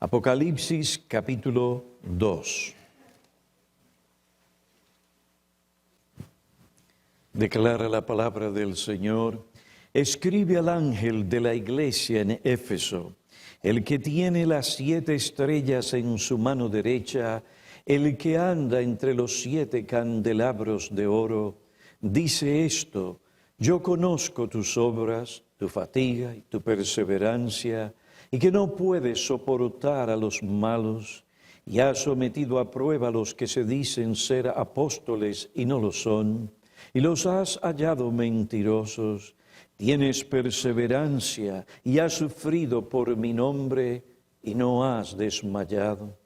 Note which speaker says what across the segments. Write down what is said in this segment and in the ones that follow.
Speaker 1: Apocalipsis capítulo 2. Declara la palabra del Señor. Escribe al ángel de la iglesia en Éfeso, el que tiene las 7 estrellas en su mano derecha, el que anda entre los 7 candelabros de oro, dice esto: yo conozco tus obras, tu fatiga y tu perseverancia, y que no puedes soportar a los malos, y has sometido a prueba a los que se dicen ser apóstoles y no lo son, y los has hallado mentirosos. Tienes perseverancia y has sufrido por mi nombre y no has desmayado.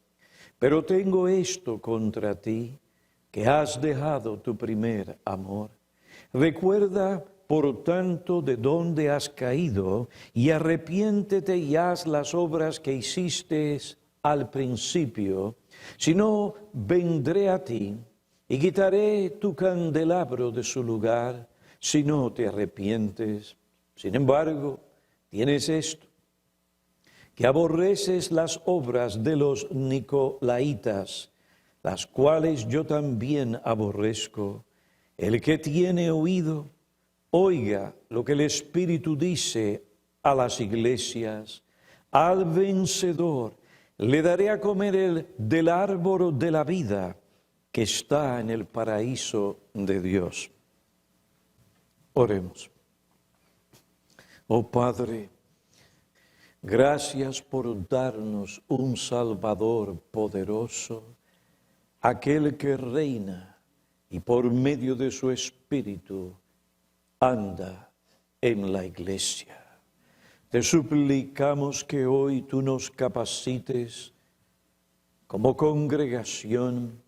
Speaker 1: Pero tengo esto contra ti, que has dejado tu primer amor. Recuerda, por tanto, de dónde has caído y arrepiéntete y haz las obras que hiciste al principio. Si no, vendré a ti y quitaré tu candelabro de su lugar, si no te arrepientes. Sin embargo, tienes esto, que aborreces las obras de los nicolaitas, las cuales yo también aborrezco. El que tiene oído, oiga lo que el Espíritu dice a las iglesias. Al vencedor le daré a comer del árbol de la vida que está en el paraíso de Dios. Oremos. Oh Padre, gracias por darnos un Salvador poderoso, aquel que reina y por medio de su Espíritu anda en la iglesia. Te suplicamos que hoy tú nos capacites como congregación,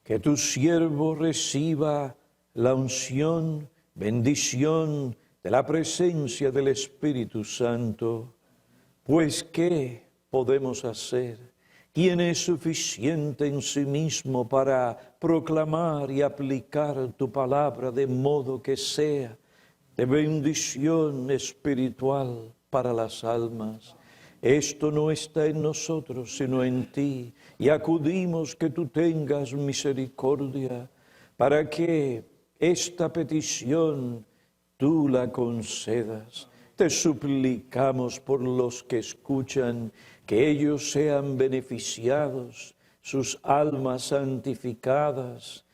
Speaker 1: que tu siervo reciba la unción, bendición de la presencia del Espíritu Santo. Pues, ¿qué podemos hacer? ¿Quién es suficiente en sí mismo para proclamar y aplicar tu palabra de modo que sea de bendición espiritual para las almas? Esto no está en nosotros, sino en ti, y acudimos que tú tengas misericordia para que esta petición tú la concedas. Te suplicamos por los que escuchan, que ellos sean beneficiados, sus almas santificadas.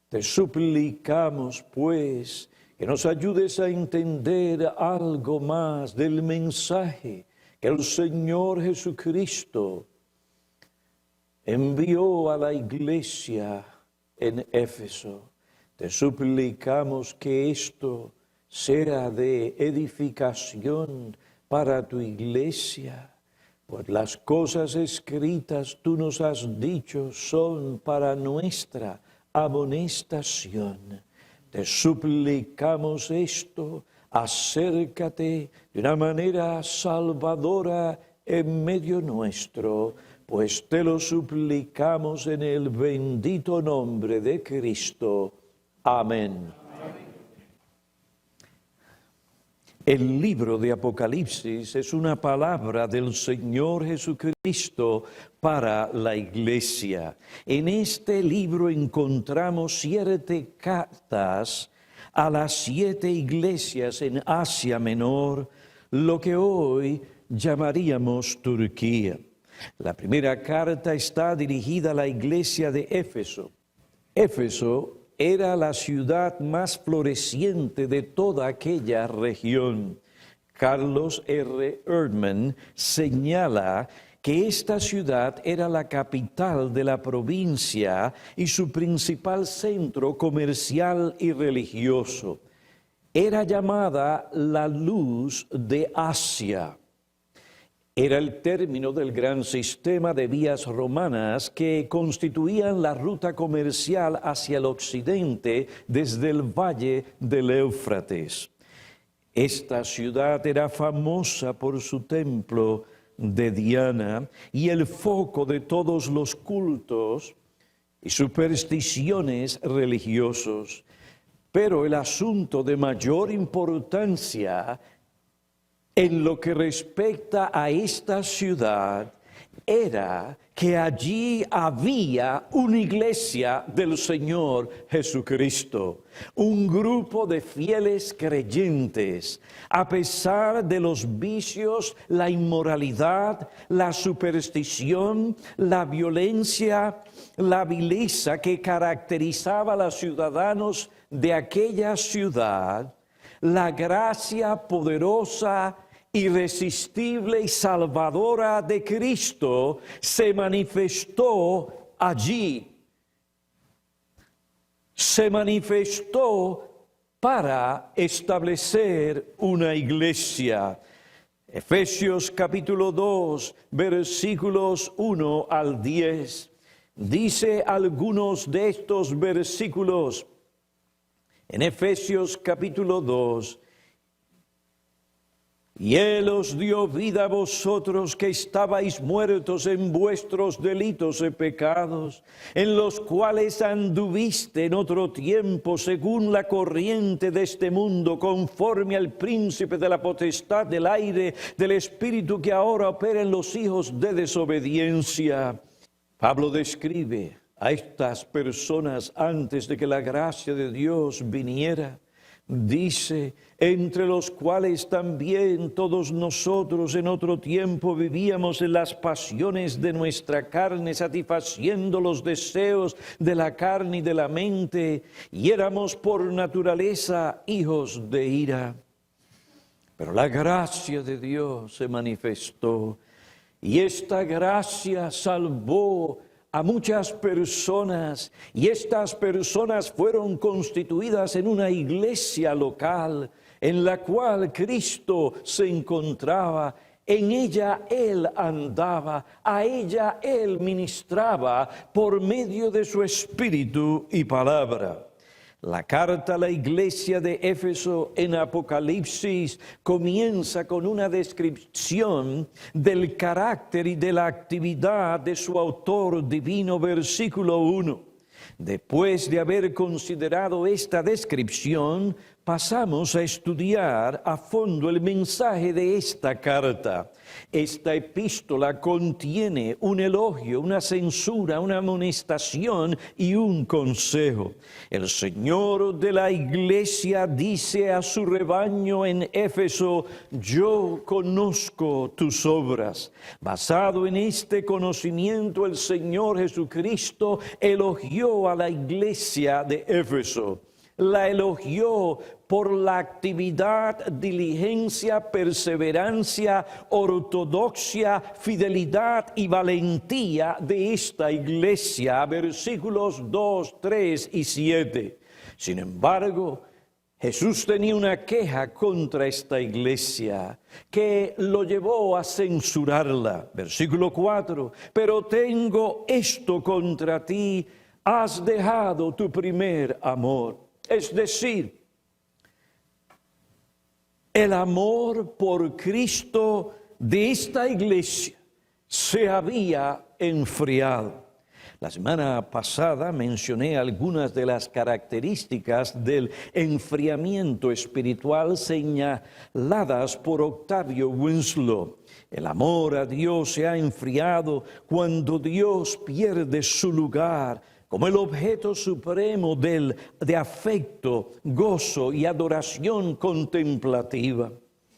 Speaker 1: Te suplicamos, pues, que nos ayudes a entender algo más del mensaje que el Señor Jesucristo envió a la iglesia en Éfeso. Te suplicamos que esto sea de edificación para tu iglesia, pues las cosas escritas tú nos has dicho son para nuestra amonestación. Te suplicamos esto, acércate de una manera salvadora en medio nuestro, pues te lo suplicamos en el bendito nombre de Cristo. Amén. El libro de Apocalipsis es una palabra del Señor Jesucristo para la iglesia. En este libro encontramos 7 cartas a las 7 iglesias en Asia Menor, lo que hoy llamaríamos Turquía. La primera carta está dirigida a la iglesia de Éfeso. Éfeso era la ciudad más floreciente de toda aquella región. Carlos R. Erdman señala que esta ciudad era la capital de la provincia y su principal centro comercial y religioso. Era llamada la luz de Asia. Era el término del gran sistema de vías romanas que constituían la ruta comercial hacia el occidente desde el valle del Éufrates. Esta ciudad era famosa por su templo de Diana y el foco de todos los cultos y supersticiones religiosos. Pero el asunto de mayor importancia en lo que respecta a esta ciudad era que allí había una iglesia del Señor Jesucristo, un grupo de fieles creyentes, a pesar de los vicios, la inmoralidad, la superstición, la violencia, la vileza que caracterizaba a los ciudadanos de aquella ciudad. La gracia poderosa, irresistible y salvadora de Cristo se manifestó allí. Se manifestó para establecer una iglesia. Efesios capítulo 2, versículos 1 al 10. Dice algunos de estos versículos en Efesios capítulo 2. Y Él os dio vida a vosotros que estabais muertos en vuestros delitos y pecados, en los cuales anduviste en otro tiempo según la corriente de este mundo, conforme al príncipe de la potestad del aire, del espíritu que ahora opera en los hijos de desobediencia. Pablo describe a estas personas antes de que la gracia de Dios viniera. Dice, entre los cuales también todos nosotros en otro tiempo vivíamos en las pasiones de nuestra carne, satisfaciendo los deseos de la carne y de la mente, y éramos por naturaleza hijos de ira. Pero la gracia de Dios se manifestó, y esta gracia salvó a muchas personas, y estas personas fueron constituidas en una iglesia local en la cual Cristo se encontraba. En ella Él andaba, a ella Él ministraba por medio de su Espíritu y palabra. La carta a la iglesia de Éfeso en Apocalipsis comienza con una descripción del carácter y de la actividad de su autor divino, versículo 1. Después de haber considerado esta descripción, pasamos a estudiar a fondo el mensaje de esta carta. Esta epístola contiene un elogio, una censura, una amonestación y un consejo. El Señor de la iglesia dice a su rebaño en Éfeso: yo conozco tus obras. Basado en este conocimiento, el Señor Jesucristo elogió a la iglesia de Éfeso. La elogió por la actividad, diligencia, perseverancia, ortodoxia, fidelidad y valentía de esta iglesia. Versículos 2, 3 y 7. Sin embargo, Jesús tenía una queja contra esta iglesia que lo llevó a censurarla. Versículo 4. Pero tengo esto contra ti, has dejado tu primer amor. Es decir, el amor por Cristo de esta iglesia se había enfriado. La semana pasada mencioné algunas de las características del enfriamiento espiritual señaladas por Octavio Winslow. El amor a Dios se ha enfriado cuando Dios pierde su lugar como el objeto supremo de afecto, gozo y adoración contemplativa.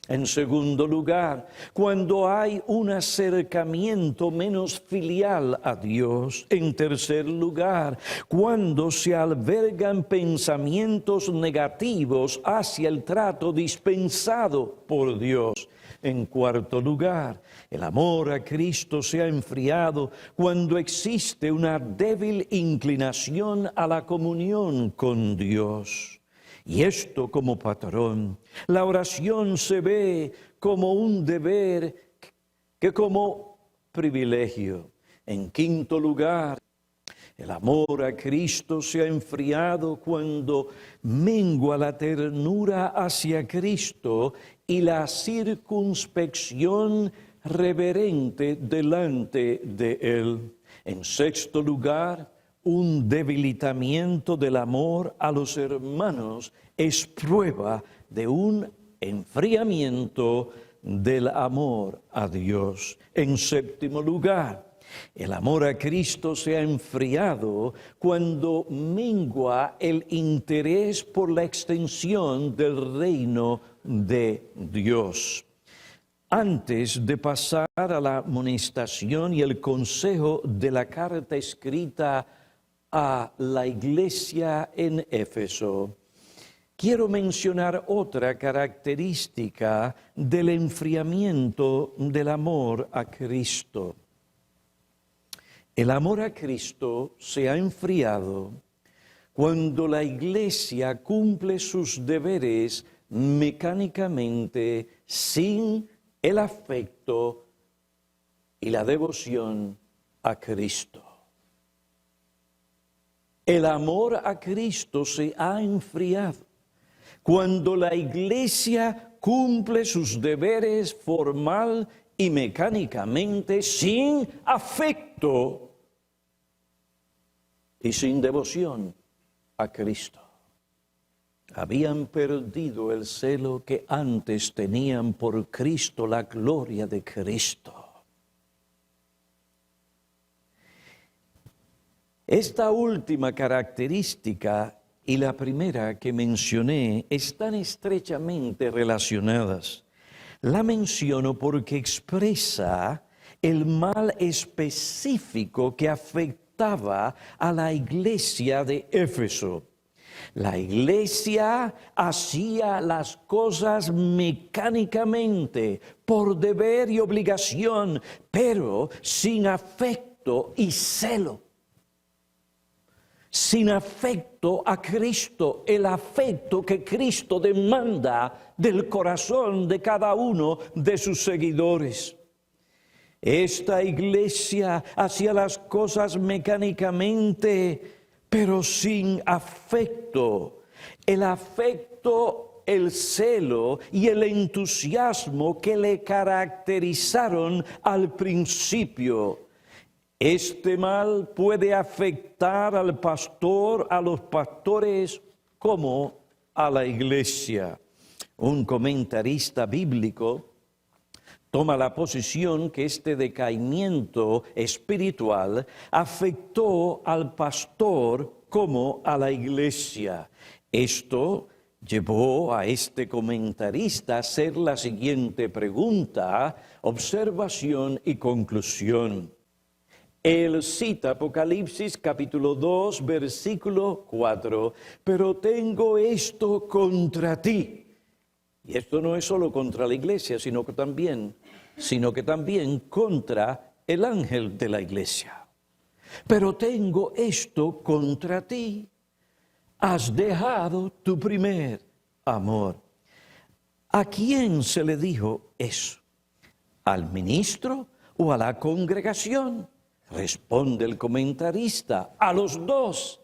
Speaker 1: En segundo lugar, cuando hay un acercamiento menos filial a Dios. En tercer lugar, cuando se albergan pensamientos negativos hacia el trato dispensado por Dios. En cuarto lugar, el amor a Cristo se ha enfriado cuando existe una débil inclinación a la comunión con Dios. Y esto como patrón. La oración se ve como un deber que como privilegio. En quinto lugar, el amor a Cristo se ha enfriado cuando mengua la ternura hacia Cristo y la circunspección reverente delante de Él. En sexto lugar, un debilitamiento del amor a los hermanos es prueba de un enfriamiento del amor a Dios. En séptimo lugar, el amor a Cristo se ha enfriado cuando mengua el interés por la extensión del reino de Dios. Antes de pasar a la amonestación y el consejo de la carta escrita a la iglesia en Éfeso, quiero mencionar otra característica del enfriamiento del amor a Cristo. El amor a Cristo se ha enfriado cuando la iglesia cumple sus deberes mecánicamente sin el afecto y la devoción a Cristo. El amor a Cristo se ha enfriado cuando la iglesia cumple sus deberes formal y mecánicamente sin afecto y sin devoción a Cristo. Habían perdido el celo que antes tenían por Cristo, la gloria de Cristo. Esta última característica y la primera que mencioné están estrechamente relacionadas. La menciono porque expresa el mal específico que afectaba a la iglesia de Éfeso. La iglesia hacía las cosas mecánicamente, por deber y obligación, pero sin afecto y celo. Sin afecto a Cristo, el afecto que Cristo demanda del corazón de cada uno de sus seguidores. Esta iglesia hacía las cosas mecánicamente, pero sin afecto. El afecto, el celo y el entusiasmo que le caracterizaron al principio. Este mal puede afectar al pastor, a los pastores, como a la iglesia. Un comentarista bíblico toma la posición que este decaimiento espiritual afectó al pastor como a la iglesia. Esto llevó a este comentarista a hacer la siguiente pregunta, observación y conclusión. Él cita Apocalipsis capítulo 2, versículo 4, pero tengo esto contra ti. Y esto no es solo contra la iglesia, sino que también contra el ángel de la iglesia. Pero tengo esto contra ti. Has dejado tu primer amor. ¿A quién se le dijo eso? ¿Al ministro o a la congregación? Responde el comentarista, a los dos.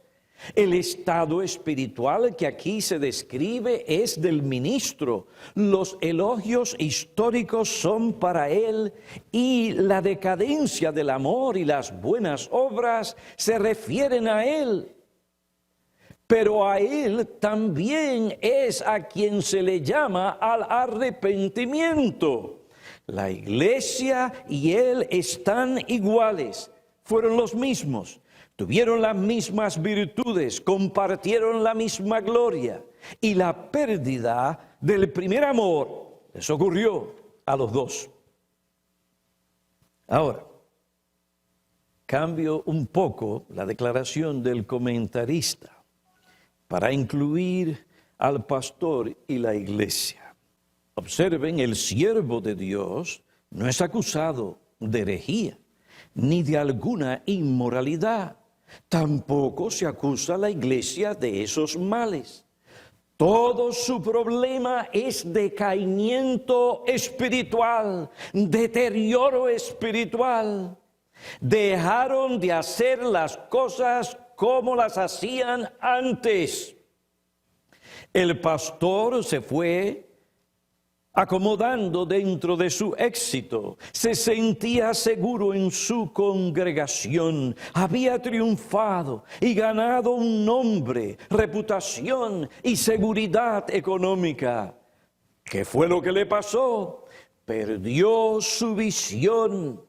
Speaker 1: El estado espiritual que aquí se describe es del ministro. Los elogios históricos son para él y la decadencia del amor y las buenas obras se refieren a él. Pero a él también es a quien se le llama al arrepentimiento. La iglesia y él están iguales. Fueron los mismos, tuvieron las mismas virtudes, compartieron la misma gloria. Y la pérdida del primer amor les ocurrió a los dos. Ahora, cambio un poco la declaración del comentarista para incluir al pastor y la iglesia. Observen, el siervo de Dios no es acusado de herejía ni de alguna inmoralidad. Tampoco se acusa a la iglesia de esos males. Todo su problema es decaimiento espiritual, deterioro espiritual. Dejaron de hacer las cosas como las hacían antes. El pastor se fue acomodando dentro de su éxito, se sentía seguro en su congregación, había triunfado y ganado un nombre, reputación y seguridad económica. ¿Qué fue lo que le pasó? perdió su visión.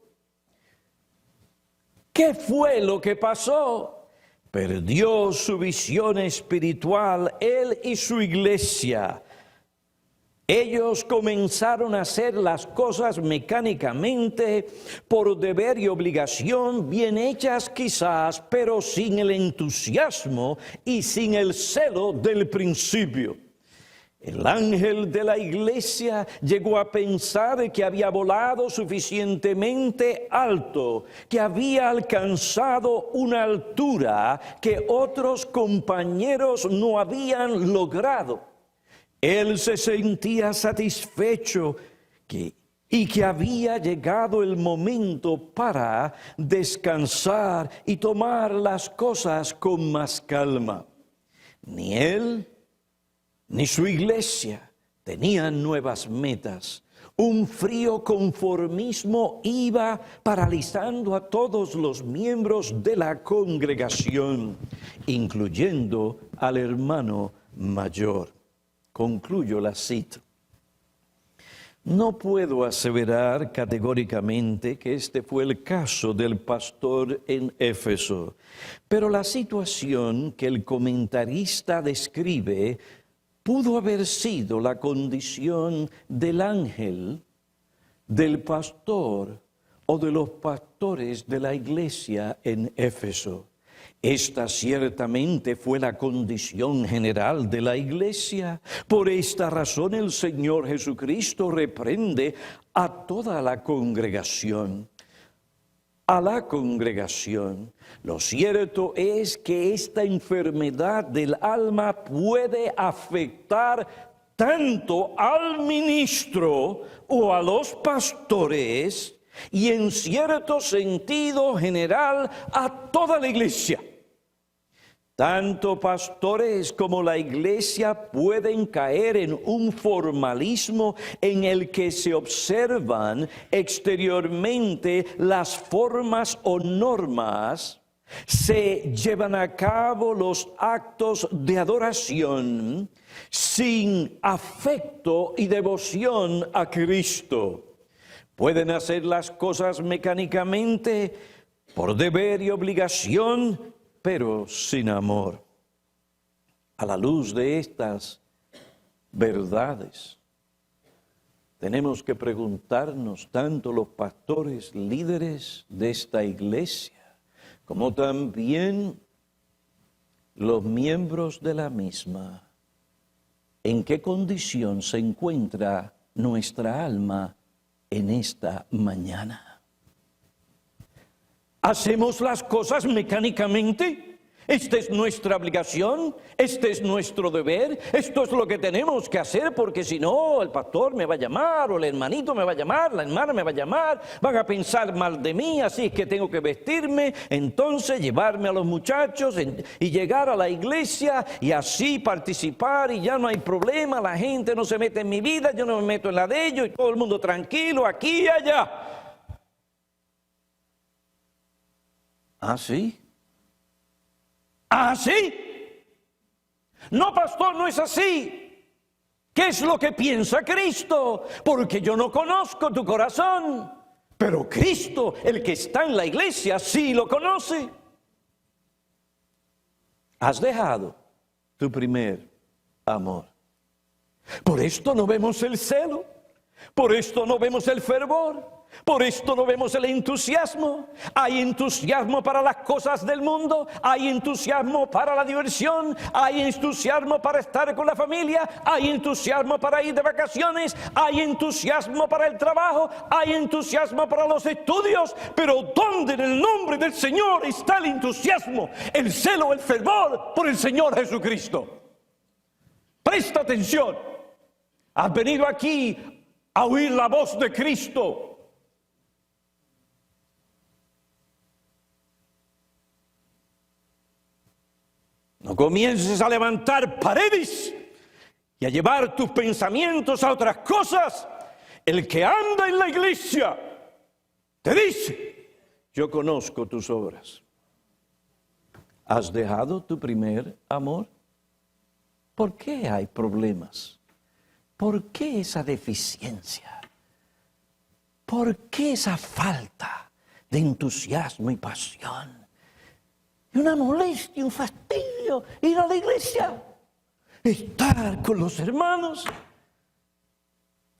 Speaker 1: ¿Qué fue lo que pasó? Perdió su visión espiritual, él y su iglesia. Ellos comenzaron a hacer las cosas mecánicamente, por deber y obligación, bien hechas quizás, pero sin el entusiasmo y sin el celo del principio. El ángel de la iglesia llegó a pensar que había volado suficientemente alto, que había alcanzado una altura que otros compañeros no habían logrado. Él se sentía satisfecho y que había llegado el momento para descansar y tomar las cosas con más calma. Ni él ni su iglesia tenían nuevas metas. Un frío conformismo iba paralizando a todos los miembros de la congregación, incluyendo al hermano mayor. Concluyo la cita. No puedo aseverar categóricamente que este fue el caso del pastor en Éfeso, pero la situación que el comentarista describe pudo haber sido la condición del ángel, del pastor o de los pastores de la iglesia en Éfeso. Esta ciertamente fue la condición general de la iglesia. Por esta razón el Señor Jesucristo reprende a toda la congregación. A la congregación. Lo cierto es que esta enfermedad del alma puede afectar tanto al ministro o a los pastores y en cierto sentido general a toda la iglesia. Tanto pastores como la iglesia pueden caer en un formalismo en el que se observan exteriormente las formas o normas, se llevan a cabo los actos de adoración sin afecto y devoción a Cristo. Pueden hacer las cosas mecánicamente por deber y obligación, pero sin amor. A la luz de estas verdades, tenemos que preguntarnos, tanto los pastores líderes de esta iglesia, como también los miembros de la misma, ¿en qué condición se encuentra nuestra alma en esta mañana? ¿Hacemos las cosas mecánicamente? ¿Esta es nuestra obligación? ¿Este es nuestro deber? ¿Esto es lo que tenemos que hacer? Porque si no, el pastor me va a llamar, o el hermanito me va a llamar, la hermana me va a llamar, van a pensar mal de mí, así es que tengo que vestirme, entonces llevarme a los muchachos y llegar a la iglesia y así participar y ya no hay problema, la gente no se mete en mi vida, yo no me meto en la de ellos y todo el mundo tranquilo, aquí y allá. ¿Ah, sí? ¿Ah, sí? No, pastor, no es así. ¿Qué es lo que piensa Cristo? Porque yo no conozco tu corazón, pero Cristo, el que está en la iglesia, sí lo conoce. Has dejado tu primer amor. Por esto no vemos el celo, por esto no vemos el fervor. Por esto no vemos el entusiasmo. Hay entusiasmo para las cosas del mundo, hay entusiasmo para la diversión, hay entusiasmo para estar con la familia, hay entusiasmo para ir de vacaciones, hay entusiasmo para el trabajo, hay entusiasmo para los estudios, pero ¿dónde en el nombre del Señor está el entusiasmo, el celo, el fervor por el Señor Jesucristo? Presta atención. Has venido aquí a oír la voz de Cristo. No comiences a levantar paredes y a llevar tus pensamientos a otras cosas. El que anda en la iglesia te dice, yo conozco tus obras. ¿Has dejado tu primer amor? ¿Por qué hay problemas? ¿Por qué esa deficiencia? ¿por qué esa falta de entusiasmo y pasión? Y una molestia, un fastidio, ir a la iglesia, estar con los hermanos.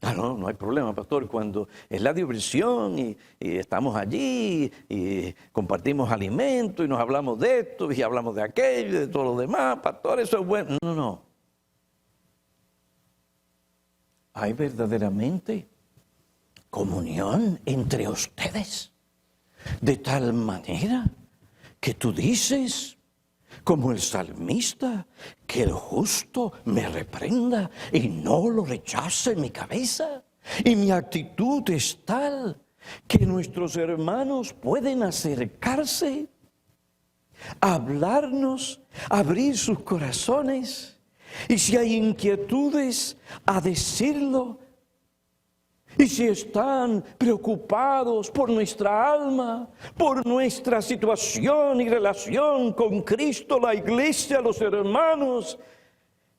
Speaker 1: Ah, no, no hay problema, pastor, cuando es la diversión y estamos allí y compartimos alimentos y nos hablamos de esto y hablamos de aquello y de todo lo demás, pastor, eso es bueno. No, no. ¿Hay verdaderamente comunión entre ustedes? De tal manera que tú dices, como el salmista, que el justo me reprenda y no lo rechace en mi cabeza. Y mi actitud es tal que nuestros hermanos pueden acercarse, hablarnos, abrir sus corazones. Y si hay inquietudes, a decirlo. Y si están preocupados por nuestra alma, por nuestra situación y relación con Cristo, la iglesia, los hermanos,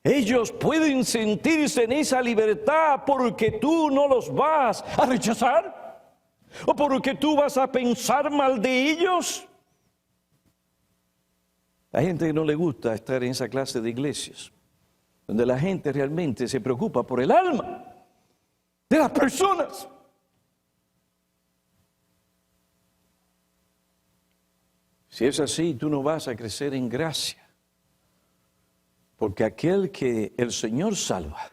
Speaker 1: ellos pueden sentirse en esa libertad porque tú no los vas a rechazar o porque tú vas a pensar mal de ellos. Hay gente que no le gusta estar en esa clase de iglesias, donde la gente realmente se preocupa por el alma de las personas. Si es así, tú no vas a crecer en gracia, porque aquel que el Señor salva,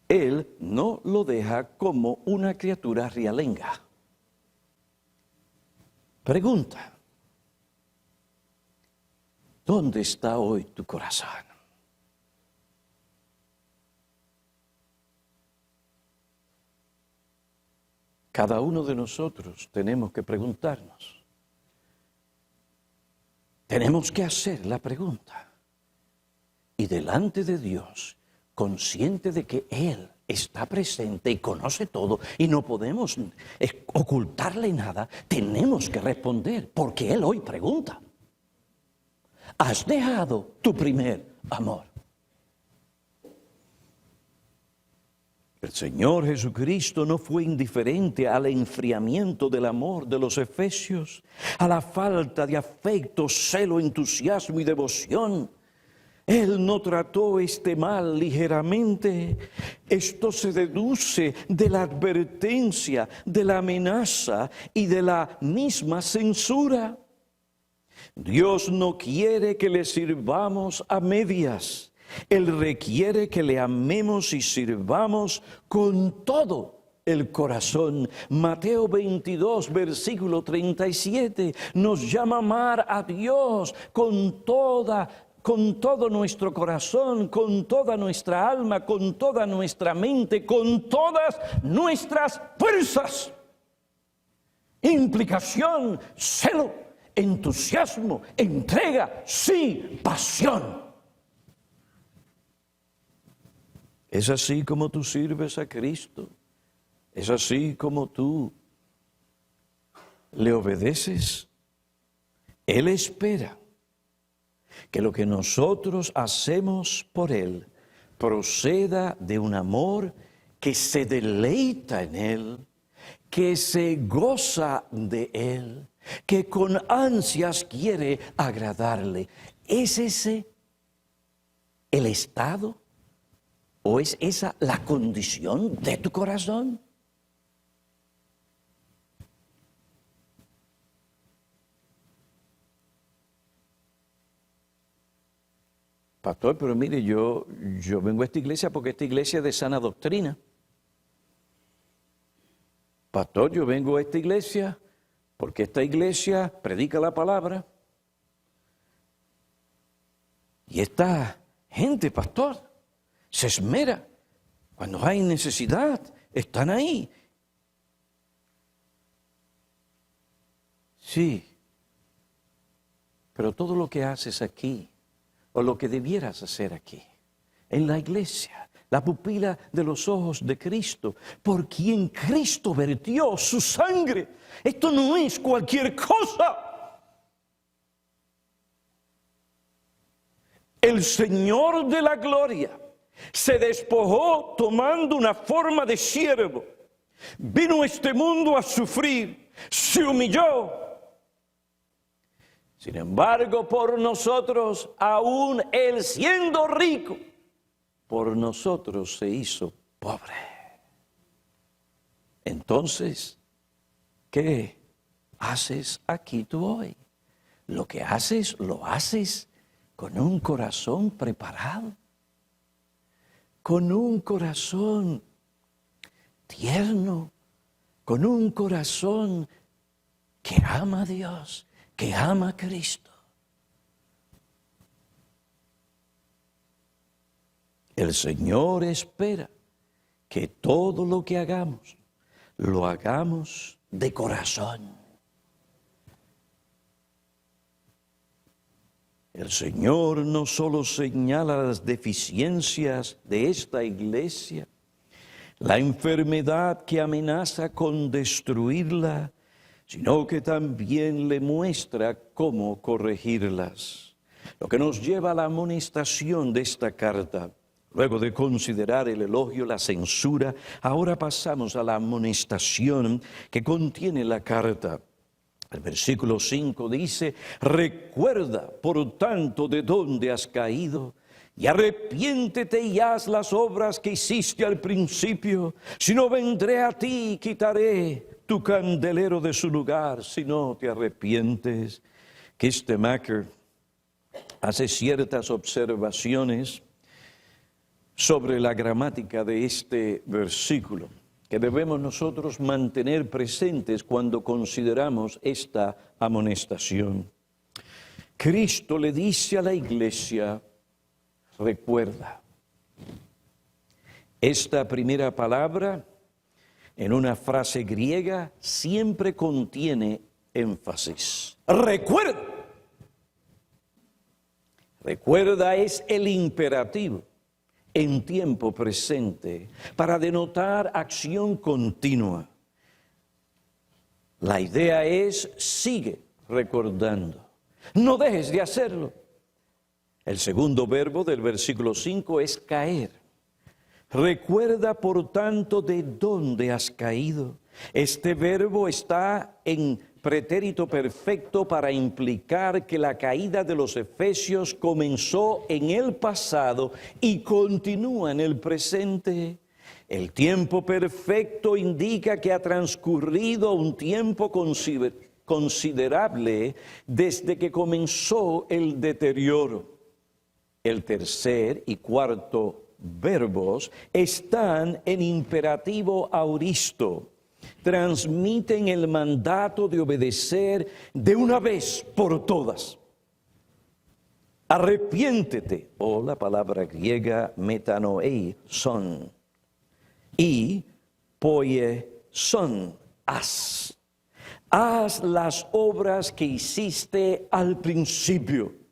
Speaker 1: Él no lo deja como una criatura realenga. Pregunta, ¿dónde está hoy tu corazón? Cada uno de nosotros tenemos que preguntarnos. Tenemos que hacer la pregunta. Y delante de Dios, consciente de que Él está presente y conoce todo y no podemos ocultarle nada, tenemos que responder, porque Él hoy pregunta. ¿Has dejado tu primer amor? El Señor Jesucristo no fue indiferente al enfriamiento del amor de los efesios, a la falta de afecto, celo, entusiasmo y devoción. Él no trató este mal ligeramente. Esto se deduce de la advertencia, de la amenaza y de la misma censura. Dios no quiere que le sirvamos a medias. Él requiere que le amemos y sirvamos con todo el corazón. Mateo 22, versículo 37, nos llama a amar a Dios con todo nuestro corazón, con toda nuestra alma, con toda nuestra mente, con todas nuestras fuerzas. Implicación, celo, entusiasmo, entrega, sí, pasión. ¿Es así como tú sirves a Cristo? ¿Es así como tú le obedeces? Él espera que lo que nosotros hacemos por Él proceda de un amor que se deleita en Él, que se goza de Él, que con ansias quiere agradarle. ¿Es ese el estado? ¿O es esa la condición de tu corazón? Pastor, pero mire, yo vengo a esta iglesia porque esta iglesia es de sana doctrina. Pastor, yo vengo a esta iglesia porque esta iglesia predica la palabra. Y esta gente, pastor, se esmera. Cuando hay necesidad, están ahí. Sí, pero todo lo que haces aquí, o lo que debieras hacer aquí, en la iglesia, la pupila de los ojos de Cristo, por quien Cristo vertió su sangre, esto no es cualquier cosa. El Señor de la gloria se despojó tomando una forma de siervo vino a este mundo a sufrir, se humilló. Sin embargo, por nosotros, aún Él siendo rico, por nosotros se hizo pobre. Entonces, ¿qué haces aquí tú hoy? Lo que haces, lo haces con un corazón preparado, con un corazón tierno, con un corazón que ama a Dios, que ama a Cristo. El Señor espera que todo lo que hagamos, lo hagamos de corazón. El Señor no solo señala las deficiencias de esta iglesia, la enfermedad que amenaza con destruirla, sino que también le muestra cómo corregirlas. Lo que nos lleva a la amonestación de esta carta. Luego de considerar el elogio, la censura, ahora pasamos a la amonestación que contiene la carta. El versículo 5 dice, recuerda, por tanto, de dónde has caído, y arrepiéntete y haz las obras que hiciste al principio, si no vendré a ti y quitaré tu candelero de su lugar, si no te arrepientes. Kistemaker hace ciertas observaciones sobre la gramática de este versículo, que debemos nosotros mantener presentes cuando consideramos esta amonestación. Cristo le dice a la iglesia, recuerda. Esta primera palabra, en una frase griega, siempre contiene énfasis. Recuerda. Recuerda es el imperativo en tiempo presente, para denotar acción continua. La idea es, sigue recordando, no dejes de hacerlo. El segundo verbo del versículo 5 es caer. Recuerda, por tanto, de dónde has caído. Este verbo está en pretérito perfecto para implicar que la caída de los efesios comenzó en el pasado y continúa en el presente. El tiempo perfecto indica que ha transcurrido un tiempo considerable desde que comenzó el deterioro. El tercer y cuarto verbos están en imperativo auristo. Transmiten el mandato de obedecer de una vez por todas. Arrepiéntete, o la palabra griega metanoei son, y poieson, haz. Haz las obras que hiciste al principio.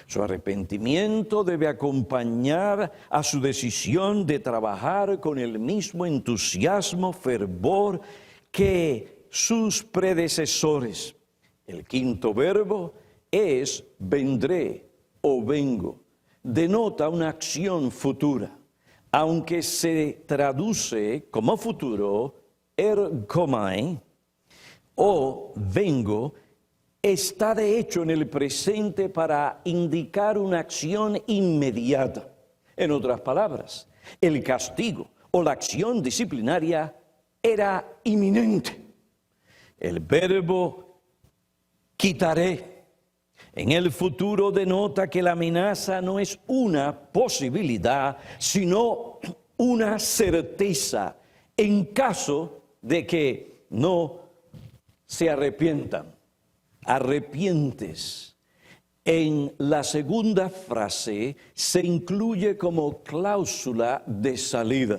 Speaker 1: Su arrepentimiento debe acompañar a su decisión de trabajar con el mismo entusiasmo, fervor que sus predecesores. El quinto verbo es vendré o vengo. Denota una acción futura, aunque se traduce como futuro, ergomai, o vengo, está de hecho en el presente para indicar una acción inmediata. En otras palabras, el castigo o la acción disciplinaria era inminente. El verbo quitaré en el futuro denota que la amenaza no es una posibilidad, sino una certeza en caso de que no se arrepientan. Arrepientes. En la segunda frase se incluye como cláusula de salida.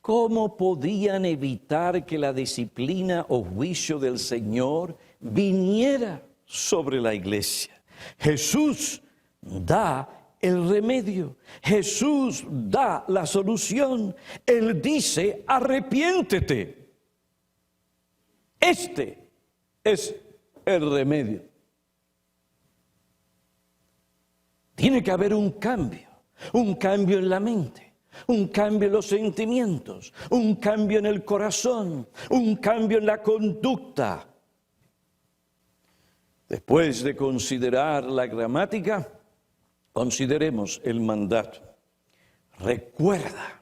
Speaker 1: ¿Cómo podían evitar que la disciplina o juicio del Señor viniera sobre la iglesia? Jesús da el remedio. Jesús da la solución. Él dice, arrepiéntete. Este es el remedio. Tiene que haber un cambio en la mente, un cambio en los sentimientos, un cambio en el corazón, un cambio en la conducta. Después de considerar la gramática, consideremos el mandato. Recuerda,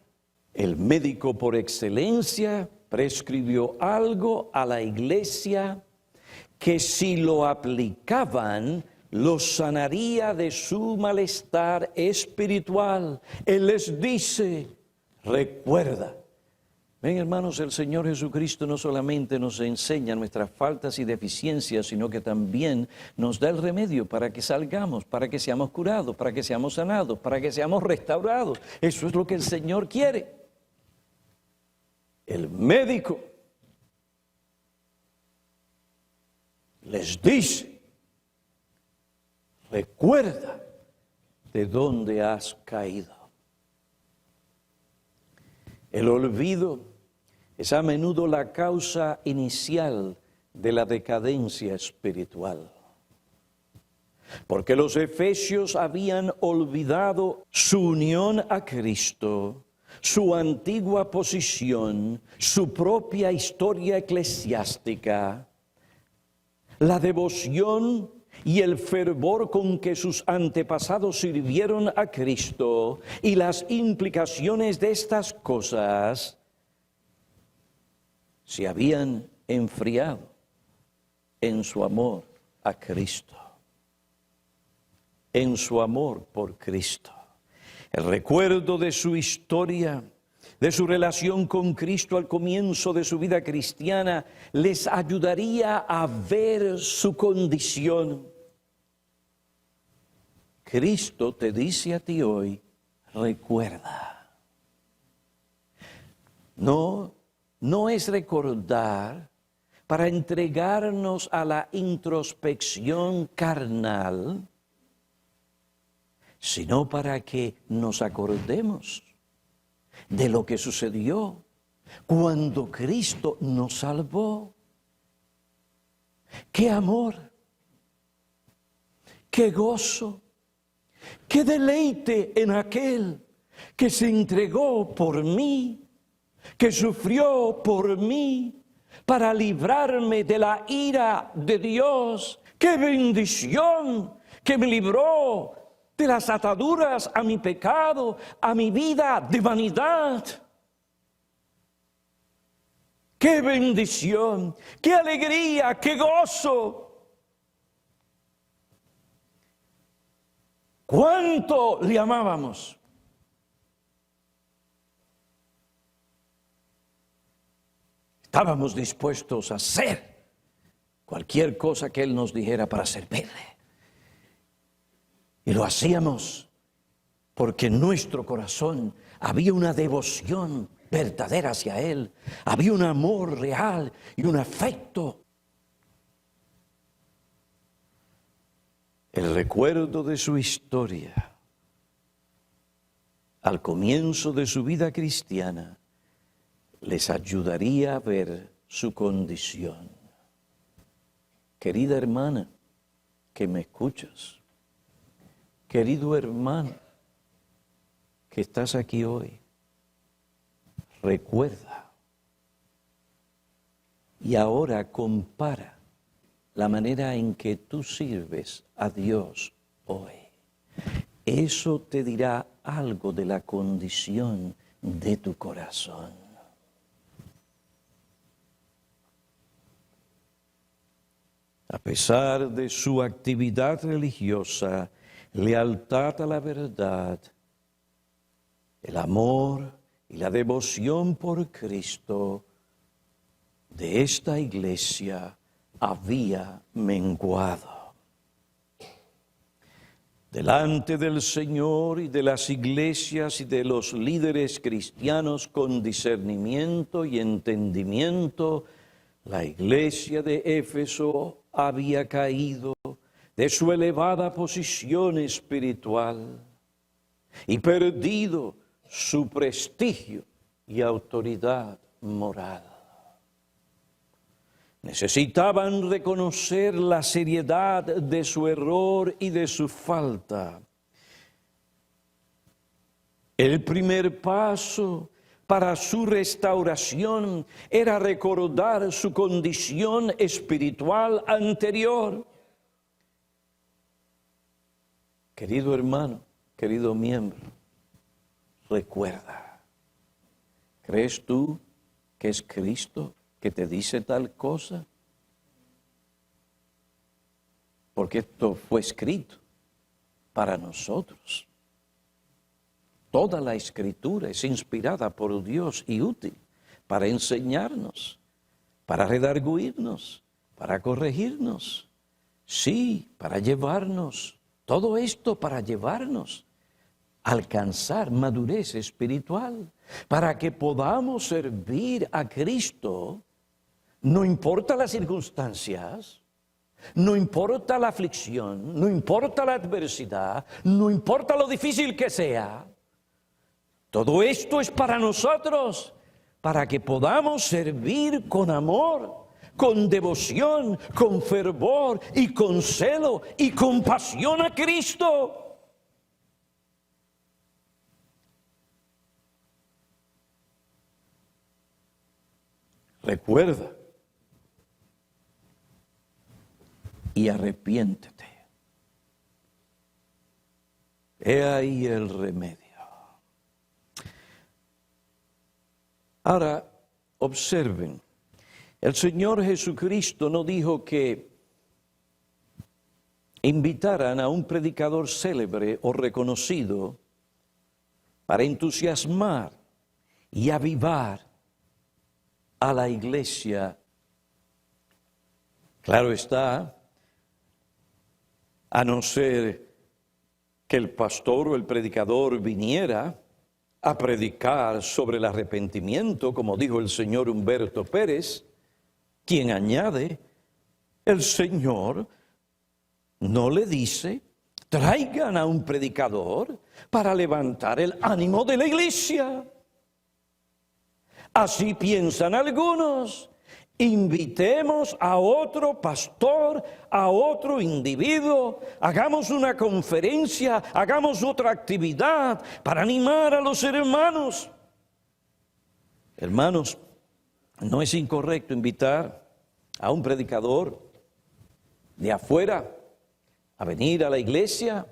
Speaker 1: el médico por excelencia prescribió algo a la iglesia que si lo aplicaban, los sanaría de su malestar espiritual. Él les dice, recuerda. Ven, hermanos, el Señor Jesucristo no solamente nos enseña nuestras faltas y deficiencias, sino que también nos da el remedio para que salgamos, para que seamos curados, para que seamos sanados, para que seamos restaurados. Eso es lo que el Señor quiere. El médico les dice, recuerda de dónde has caído. El olvido es a menudo la causa inicial de la decadencia espiritual. Porque los efesios habían olvidado su unión a Cristo, su antigua posición, su propia historia eclesiástica, la devoción y el fervor con que sus antepasados sirvieron a Cristo y las implicaciones de estas cosas se habían enfriado en su amor a Cristo, en su amor por Cristo. El recuerdo de su historia, de su relación con Cristo al comienzo de su vida cristiana, les ayudaría a ver su condición. Cristo te dice a ti hoy, recuerda. No es recordar para entregarnos a la introspección carnal, sino para que nos acordemos de lo que sucedió cuando Cristo nos salvó. ¡Qué amor! ¡Qué gozo! ¡Qué deleite en aquel que se entregó por mí, que sufrió por mí, para librarme de la ira de Dios! ¡Qué bendición que me libró de las ataduras a mi pecado, a mi vida de vanidad! ¡Qué bendición! ¡Qué alegría! ¡Qué gozo! ¿Cuánto le amábamos? Estábamos dispuestos a hacer cualquier cosa que Él nos dijera para servirle. Y lo hacíamos porque en nuestro corazón había una devoción verdadera hacia Él. Había un amor real y un afecto. El recuerdo de su historia al comienzo de su vida cristiana les ayudaría a ver su condición. Querida hermana, que me escuchas, querido hermano, que estás aquí hoy, recuerda y ahora compara la manera en que tú sirves a Dios hoy. Eso te dirá algo de la condición de tu corazón. A pesar de su actividad religiosa, lealtad a la verdad, el amor y la devoción por Cristo de esta iglesia había menguado. Delante del Señor y de las iglesias y de los líderes cristianos con discernimiento y entendimiento, la iglesia de Éfeso había caído de su elevada posición espiritual y perdido su prestigio y autoridad moral. Necesitaban reconocer la seriedad de su error y de su falta. El primer paso para su restauración era recordar su condición espiritual anterior. Querido hermano, querido miembro, recuerda, ¿crees tú que es Cristo que te dice tal cosa? Porque esto fue escrito para nosotros. Toda la Escritura es inspirada por Dios y útil para enseñarnos, para redarguirnos, para corregirnos, sí, para llevarnos, todo esto para llevarnos a alcanzar madurez espiritual, para que podamos servir a Cristo, no importa las circunstancias, no importa la aflicción, no importa la adversidad, no importa lo difícil que sea. Todo esto es para nosotros, para que podamos servir con amor, con devoción, con fervor y con celo y con pasión a Cristo. Recuerda y arrepiéntete. He ahí el remedio. Ahora, observen, el Señor Jesucristo no dijo que invitaran a un predicador célebre o reconocido para entusiasmar y avivar a la iglesia. Claro está, a no ser que el pastor o el predicador viniera a predicar sobre el arrepentimiento, como dijo el señor Humberto Pérez, quien añade, el Señor no le dice, traigan a un predicador para levantar el ánimo de la iglesia. Así piensan algunos. Invitemos a otro pastor, a otro individuo, hagamos una conferencia, hagamos otra actividad para animar a los hermanos. Hermanos, no es incorrecto invitar a un predicador de afuera a venir a la iglesia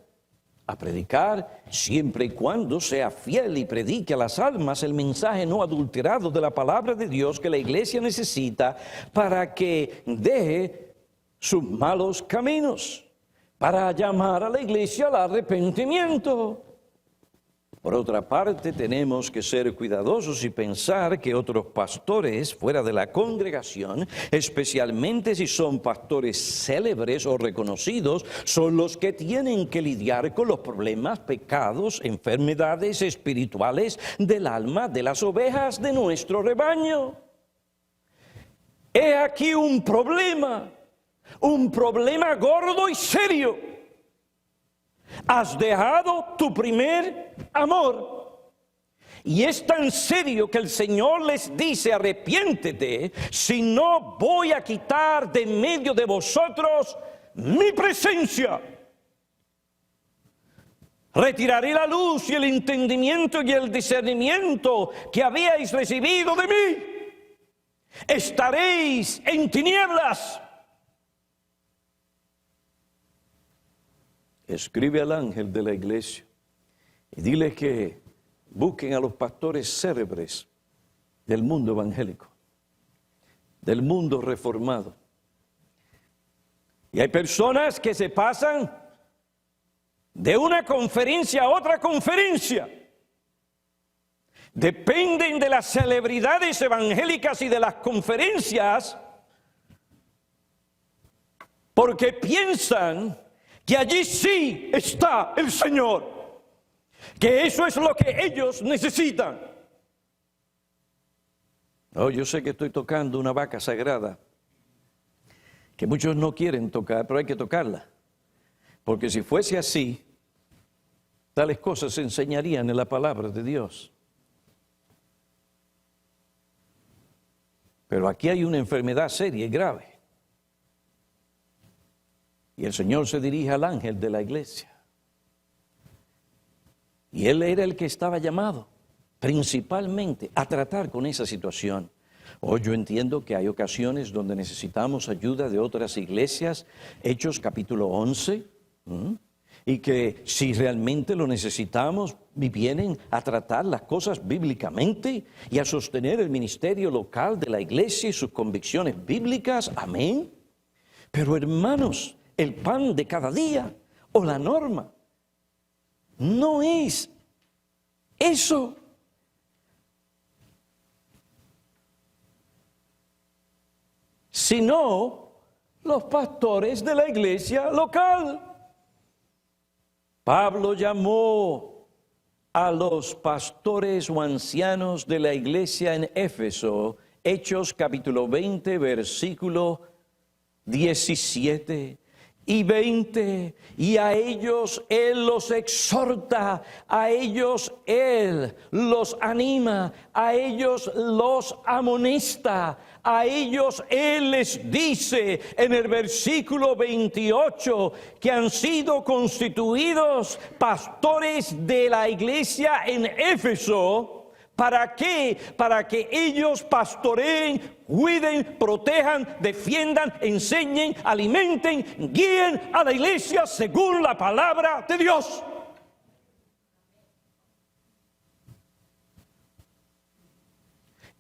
Speaker 1: a predicar, siempre y cuando sea fiel y predique a las almas el mensaje no adulterado de la palabra de Dios que la iglesia necesita para que deje sus malos caminos, para llamar a la iglesia al arrepentimiento. Por otra parte, tenemos que ser cuidadosos y pensar que otros pastores fuera de la congregación, especialmente si son pastores célebres o reconocidos, son los que tienen que lidiar con los problemas, pecados, enfermedades espirituales del alma de las ovejas de nuestro rebaño. He aquí un problema gordo y serio. Has dejado tu primer amor. Y es tan serio que el Señor les dice, arrepiéntete, si no voy a quitar de medio de vosotros mi presencia. Retiraré la luz y el entendimiento y el discernimiento que habíais recibido de mí. Estaréis en tinieblas. Escribe al ángel de la iglesia y dile que busquen a los pastores célebres del mundo evangélico, del mundo reformado. Y hay personas que se pasan de una conferencia a otra conferencia. Dependen de las celebridades evangélicas y de las conferencias porque piensan que allí sí está el Señor, que eso es lo que ellos necesitan. Oh, yo sé que estoy tocando una vaca sagrada, que muchos no quieren tocar, pero hay que tocarla. Porque si fuese así, tales cosas se enseñarían en la palabra de Dios. Pero aquí hay una enfermedad seria y grave. Y el Señor se dirige al ángel de la iglesia. Y él era el que estaba llamado principalmente a tratar con esa situación. Hoy yo entiendo que hay ocasiones donde necesitamos ayuda de otras iglesias, Hechos capítulo 11, y que si realmente lo necesitamos, vienen a tratar las cosas bíblicamente y a sostener el ministerio local de la iglesia y sus convicciones bíblicas, amén. Pero hermanos, el pan de cada día o la norma no es eso. Sino los pastores de la iglesia local. Pablo llamó a los pastores o ancianos de la iglesia en Éfeso, Hechos capítulo 20, versículo 17 y 20, y a ellos Él los exhorta, a ellos Él los anima, a ellos los amonesta, a ellos Él les dice en el versículo 28 que han sido constituidos pastores de la iglesia en Éfeso. ¿Para qué? Para que ellos pastoreen, cuiden, protejan, defiendan, enseñen, alimenten, guíen a la iglesia según la palabra de Dios.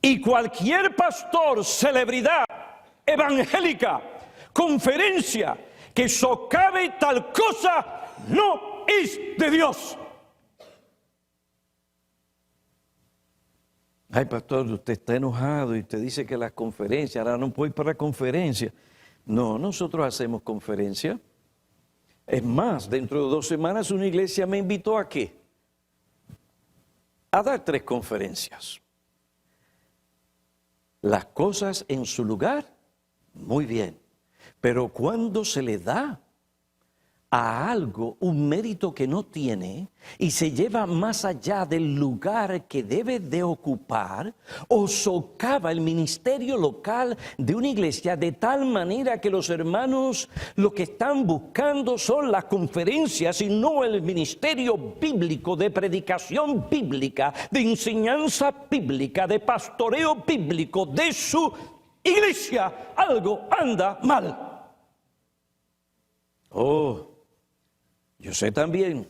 Speaker 1: Y cualquier pastor, celebridad evangélica, conferencia que socave tal cosa no es de Dios. Ay, pastor, usted está enojado y usted dice que las conferencias, ahora no puedo ir para la conferencia. No, nosotros hacemos conferencia. Es más, dentro de 2 semanas una iglesia me invitó ¿a qué? A dar 3 conferencias. Las cosas en su lugar, muy bien. Pero cuando se le da a algo un mérito que no tiene y se lleva más allá del lugar que debe de ocupar, o socava el ministerio local de una iglesia de tal manera que los hermanos lo que están buscando son las conferencias y no el ministerio bíblico, de predicación bíblica, de enseñanza bíblica, de pastoreo bíblico de su iglesia, algo anda mal. Oh, yo sé también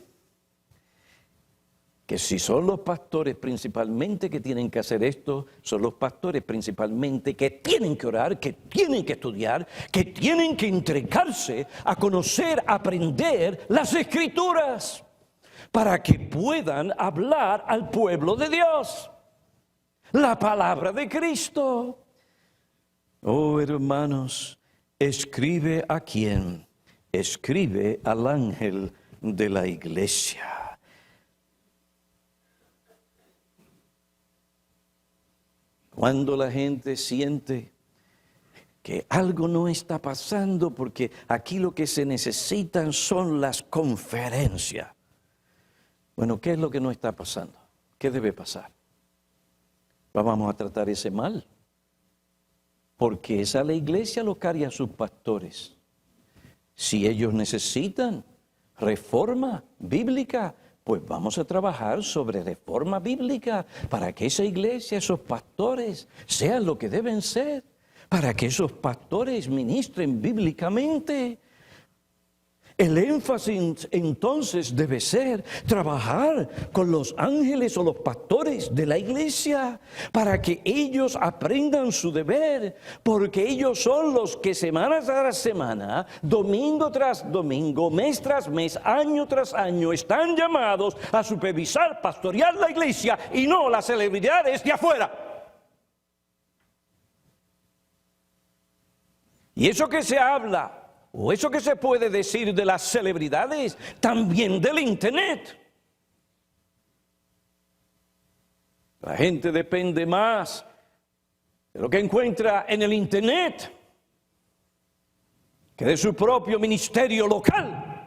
Speaker 1: que si son los pastores principalmente que tienen que hacer esto, son los pastores principalmente que tienen que orar, que tienen que estudiar, que tienen que entregarse a conocer, a aprender las Escrituras, para que puedan hablar al pueblo de Dios, la palabra de Cristo. Oh, hermanos, escribe a quién. Escribe al ángel de la iglesia. Cuando la gente siente que algo no está pasando porque aquí lo que se necesitan son las conferencias. Bueno, ¿qué es lo que no está pasando? ¿Qué debe pasar? Vamos a tratar ese mal. Porque es a la iglesia local y a sus pastores. Si ellos necesitan reforma bíblica, pues vamos a trabajar sobre reforma bíblica para que esa iglesia, esos pastores, sean lo que deben ser, para que esos pastores ministren bíblicamente. El énfasis entonces debe ser trabajar con los ángeles o los pastores de la iglesia para que ellos aprendan su deber, porque ellos son los que semana tras semana, domingo tras domingo, mes tras mes, año tras año, están llamados a supervisar, pastorear la iglesia y no las celebridades de afuera. Y eso que se habla, o eso que se puede decir de las celebridades, también del internet. La gente depende más de lo que encuentra en el internet que de su propio ministerio local.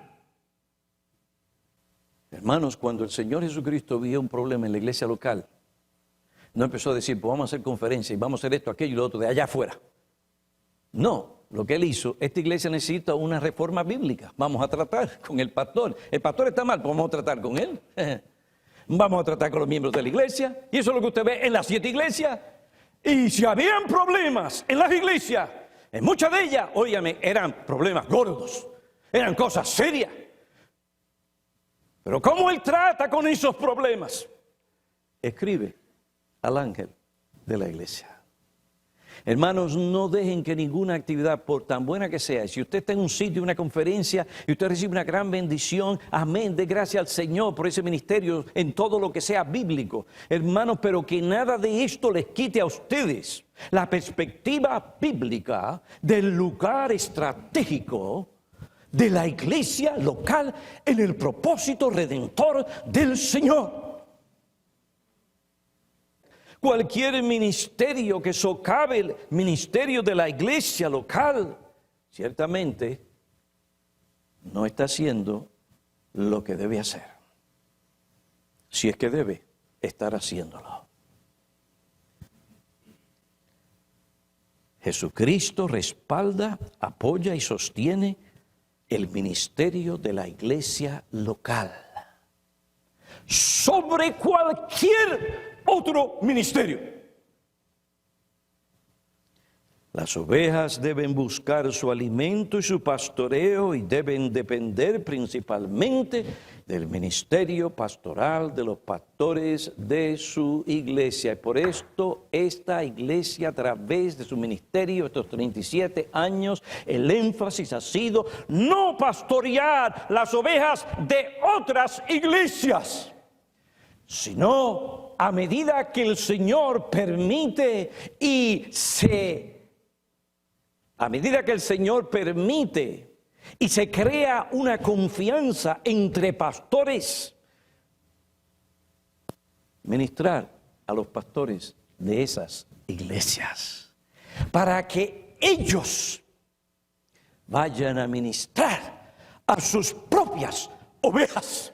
Speaker 1: Hermanos, cuando el Señor Jesucristo vio un problema en la iglesia local, no empezó a decir, pues vamos a hacer conferencia y vamos a hacer esto, aquello y lo otro de allá afuera. No. Lo que él hizo, esta iglesia necesita una reforma bíblica. Vamos a tratar con el pastor. El pastor está mal, pues vamos a tratar con él. vamos a tratar con los miembros de la iglesia, y eso es lo que usted ve en las 7 iglesias. Y si habían problemas en las iglesias, en muchas de ellas, óigame, eran problemas gordos, eran cosas serias. Pero ¿cómo él trata con esos problemas? Escribe al ángel de la iglesia. Hermanos, no dejen que ninguna actividad, por tan buena que sea, si usted está en un sitio, una conferencia, y usted recibe una gran bendición, amén, de gracias al Señor por ese ministerio en todo lo que sea bíblico. Hermanos, pero que nada de esto les quite a ustedes la perspectiva bíblica del lugar estratégico de la iglesia local en el propósito redentor del Señor. Cualquier ministerio que socave el ministerio de la iglesia local, ciertamente no está haciendo lo que debe hacer. Si es que debe estar haciéndolo. Jesucristo respalda, apoya y sostiene el ministerio de la iglesia local sobre cualquier otro ministerio. Las ovejas deben buscar su alimento y su pastoreo y deben depender principalmente del ministerio pastoral de los pastores de su iglesia. Y por esto esta iglesia, a través de su ministerio, estos 37 años, el énfasis ha sido no pastorear las ovejas de otras iglesias, sino a medida que el Señor permite y se crea una confianza entre pastores, ministrar a los pastores de esas iglesias, para que ellos vayan a ministrar a sus propias ovejas.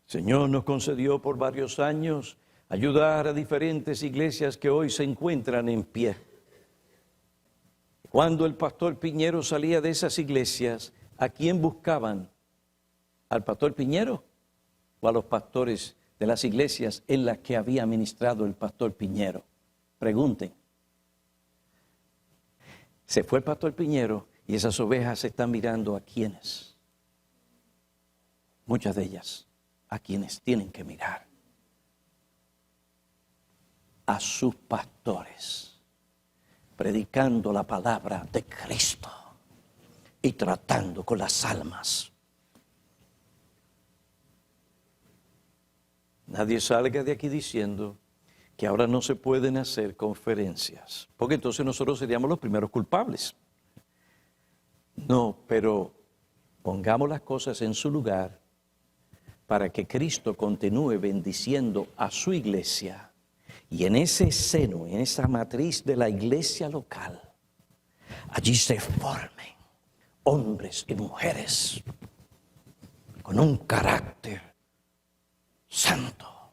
Speaker 1: El Señor nos concedió por varios años ayudar a diferentes iglesias que hoy se encuentran en pie. Cuando el pastor Piñero salía de esas iglesias, ¿a quién buscaban? ¿Al pastor Piñero o a los pastores de las iglesias en las que había ministrado el pastor Piñero? Pregunten. Se fue el pastor Piñero y esas ovejas se están mirando a quiénes. Muchas de ellas a quienes tienen que mirar. A sus pastores, predicando la palabra de Cristo y tratando con las almas. Nadie salga de aquí diciendo que ahora no se pueden hacer conferencias, porque entonces nosotros seríamos los primeros culpables. No, pero pongamos las cosas en su lugar para que Cristo continúe bendiciendo a su iglesia. Y en ese seno, en esa matriz de la iglesia local, allí se formen hombres y mujeres con un carácter santo,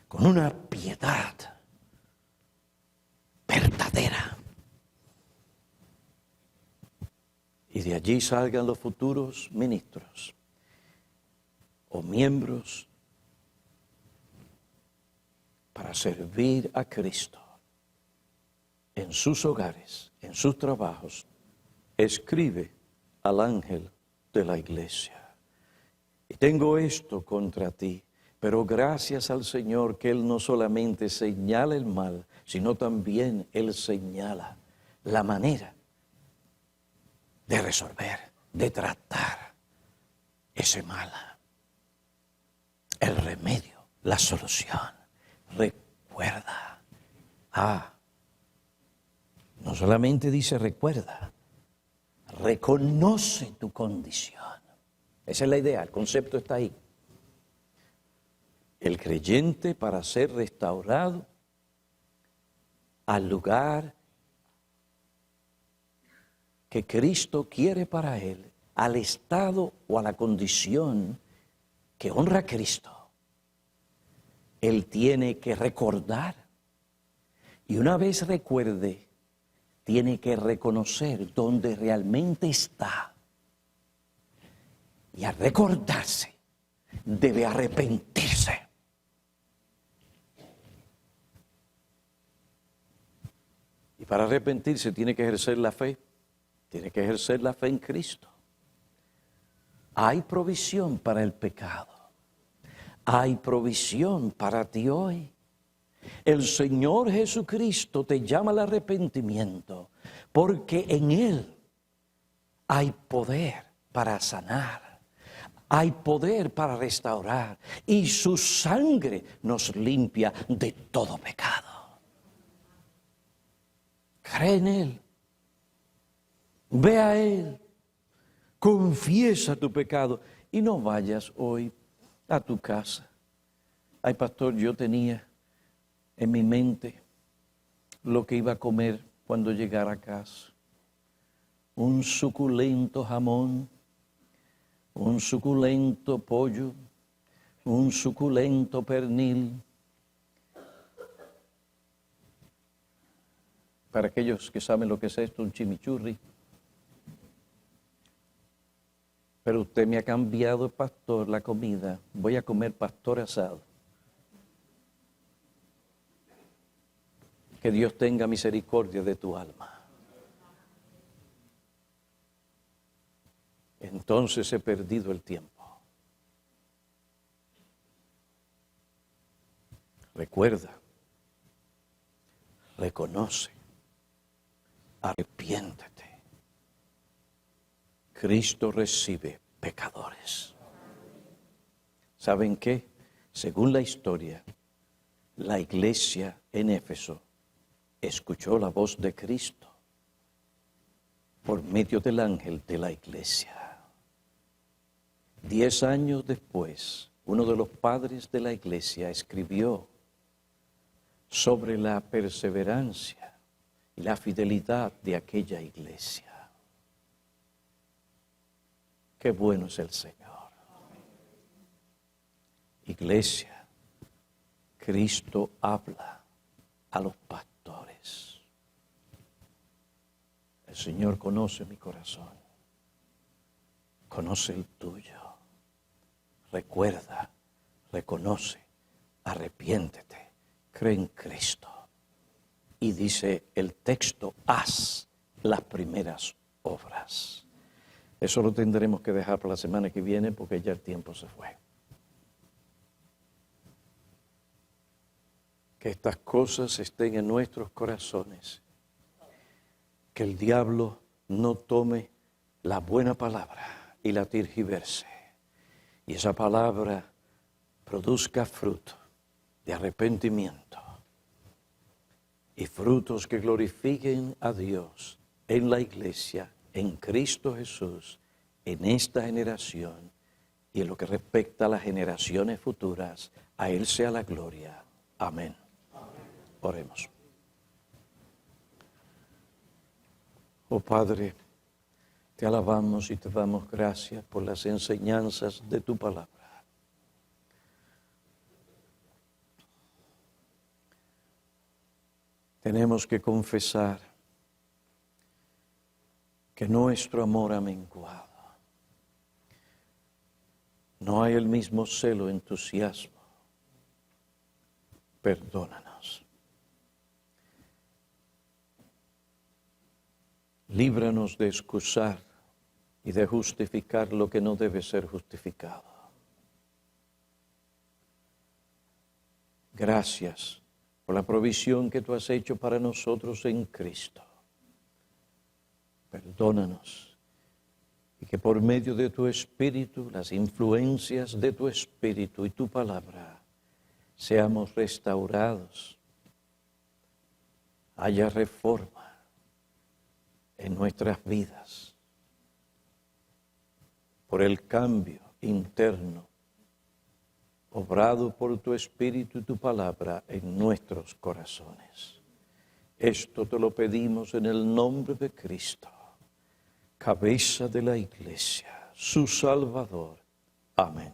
Speaker 1: con una piedad verdadera. Y de allí salgan los futuros ministros o miembros para servir a Cristo en sus hogares, en sus trabajos. Escribe al ángel de la iglesia: y tengo esto contra ti, pero gracias al Señor que Él no solamente señala el mal, sino también Él señala la manera de resolver, de tratar ese mal. El remedio, la solución. Recuerda. No solamente dice recuerda, reconoce tu condición. Esa es la idea, el concepto está ahí. El creyente, para ser restaurado al lugar que Cristo quiere para él, al estado o a la condición que honra a Cristo, él tiene que recordar. Y una vez recuerde, tiene que reconocer dónde realmente está. Y al recordarse, debe arrepentirse. Y para arrepentirse tiene que ejercer la fe. Tiene que ejercer la fe en Cristo. Hay provisión para el pecado. Hay provisión para ti hoy. El Señor Jesucristo te llama al arrepentimiento porque en Él hay poder para sanar. Hay poder para restaurar. Y su sangre nos limpia de todo pecado. Cree en Él. Ve a Él. Confiesa tu pecado. Y no vayas hoy a tu casa. Ay, pastor, yo tenía en mi mente lo que iba a comer cuando llegara a casa. Un suculento jamón, un suculento pollo, un suculento pernil. Para aquellos que saben lo que es esto, un chimichurri. Pero usted me ha cambiado, pastor, la comida. Voy a comer pastor asado. Que Dios tenga misericordia de tu alma. Entonces he perdido el tiempo. Recuerda, reconoce, arrepiéntete. Cristo recibe pecadores. ¿Saben qué? Según la historia, la iglesia en Éfeso escuchó la voz de Cristo por medio del ángel de la iglesia. 10 años después, uno de los padres de la iglesia escribió sobre la perseverancia y la fidelidad de aquella iglesia. Qué bueno es el Señor. Iglesia, Cristo habla a los pastores. El Señor conoce mi corazón, conoce el tuyo. Recuerda, reconoce, arrepiéntete, cree en Cristo. Y dice el texto, haz las primeras obras. Eso lo tendremos que dejar para la semana que viene porque ya el tiempo se fue. Que estas cosas estén en nuestros corazones. Que el diablo no tome la buena palabra y la tergiverse. Y esa palabra produzca fruto de arrepentimiento y frutos que glorifiquen a Dios en la iglesia, en Cristo Jesús, en esta generación y en lo que respecta a las generaciones futuras. A Él sea la gloria. Amén. Oremos. Oh Padre, te alabamos y te damos gracias por las enseñanzas de tu palabra. Tenemos que confesar que nuestro amor ha menguado. No hay el mismo celo, entusiasmo. Perdónanos. Líbranos de excusar y de justificar lo que no debe ser justificado. Gracias por la provisión que tú has hecho para nosotros en Cristo. Perdónanos y que por medio de tu Espíritu, las influencias de tu Espíritu y tu palabra, seamos restaurados, haya reforma en nuestras vidas, por el cambio interno, obrado por tu Espíritu y tu palabra en nuestros corazones. Esto te lo pedimos en el nombre de Cristo, cabeza de la iglesia, su Salvador. Amén.